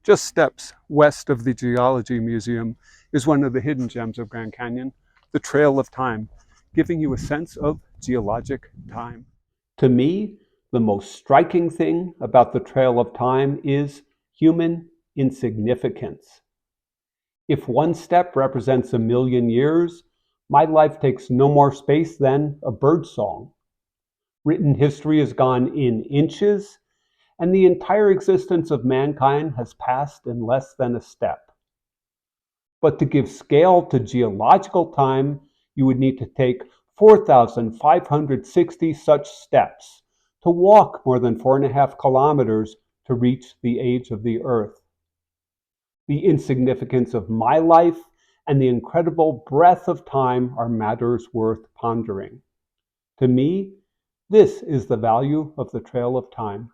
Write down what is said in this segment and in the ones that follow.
Just steps west of the Geology Museum is one of the hidden gems of Grand Canyon, the Trail of Time, giving you a sense of geologic time. To me, the most striking thing about the Trail of Time is human insignificance. If one step represents a million years, my life takes no more space than a birdsong. Written history has gone in inches, and the entire existence of mankind has passed in less than a step. But to give scale to geological time, you would need to take 4,560 such steps, to walk more than 4.5 kilometers to reach the age of the Earth. The insignificance of my life and the incredible breadth of time are matters worth pondering. To me, this is the value of the Trail of Time.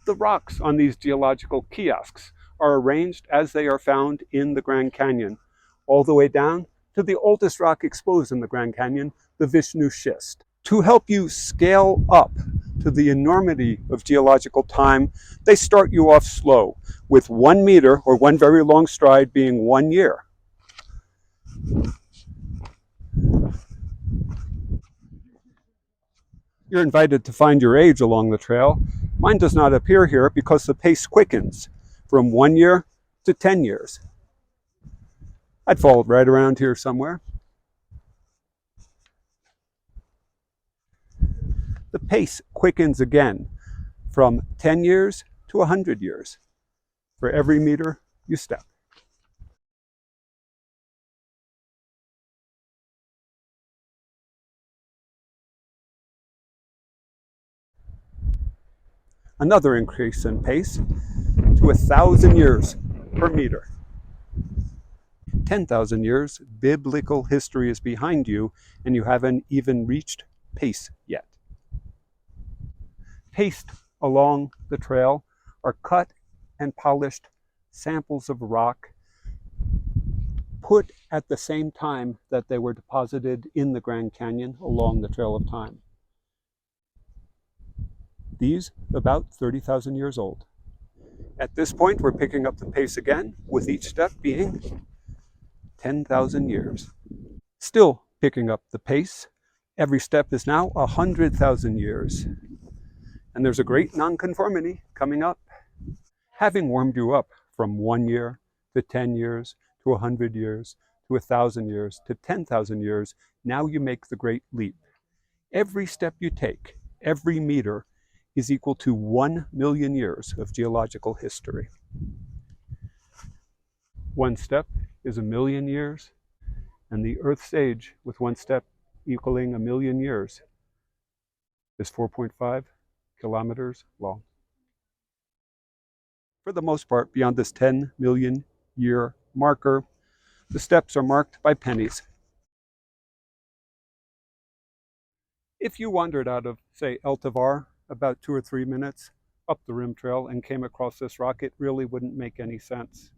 The rocks on these geological kiosks are arranged as they are found in the Grand Canyon, all the way down to the oldest rock exposed in the Grand Canyon, the Vishnu Schist. To help you scale up to the enormity of geological time, they start you off slow, with 1 meter or one very long stride being 1 year. You're invited to find your age along the trail. Mine does not appear here because the pace quickens from 1 year to 10 years. I'd fall right around here somewhere. The pace quickens again from 10 years to 100 years for every meter you step. Another increase in pace to 1,000 years per meter. 10,000 years, biblical history is behind you, and you haven't even reached pace yet. Paced along the trail are cut and polished samples of rock put at the same time that they were deposited in the Grand Canyon along the Trail of Time. These about 30,000 years old. At this point, we're picking up the pace again, with each step being 10,000 years. Still picking up the pace. Every step is now 100,000 years. And there's a great nonconformity coming up. Having warmed you up from 1 year to 10 years to 100 years to 1,000 years to 10,000 years, now you make the great leap. Every step you take, every meter, is equal to 1 million years of geological history. One step is 1,000,000 years, and the Earth's age, with one step equaling 1,000,000 years, is 4.5 kilometers long. For the most part, beyond this 10 million year marker, the steps are marked by pennies. If you wandered out of, say, El Tovar about 2 or 3 minutes up the rim trail and came across this rock, it really wouldn't make any sense.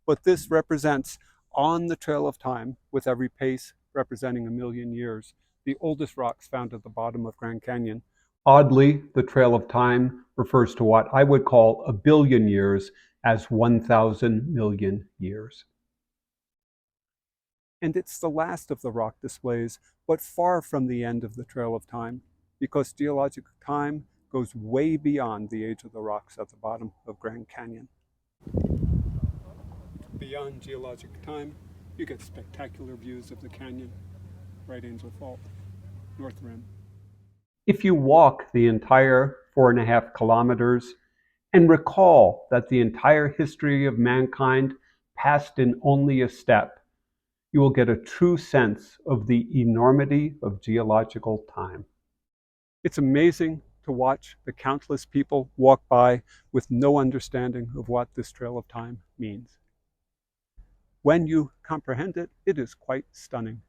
But this represents, on the Trail of Time, with every pace representing 1,000,000 years, the oldest rocks found at the bottom of Grand Canyon. Oddly, the Trail of Time refers to what I would call a billion years as 1,000 million years. And it's the last of the rock displays, but far from the end of the Trail of Time, because geological time goes way beyond the age of the rocks at the bottom of Grand Canyon. Beyond geologic time, you get spectacular views of the canyon, Bright Angel Fault, North Rim. If you walk the entire 4.5 kilometers and recall that the entire history of mankind passed in only a step, you will get a true sense of the enormity of geological time. It's amazing to watch the countless people walk by with no understanding of what this Trail of Time means. When you comprehend it, it is quite stunning.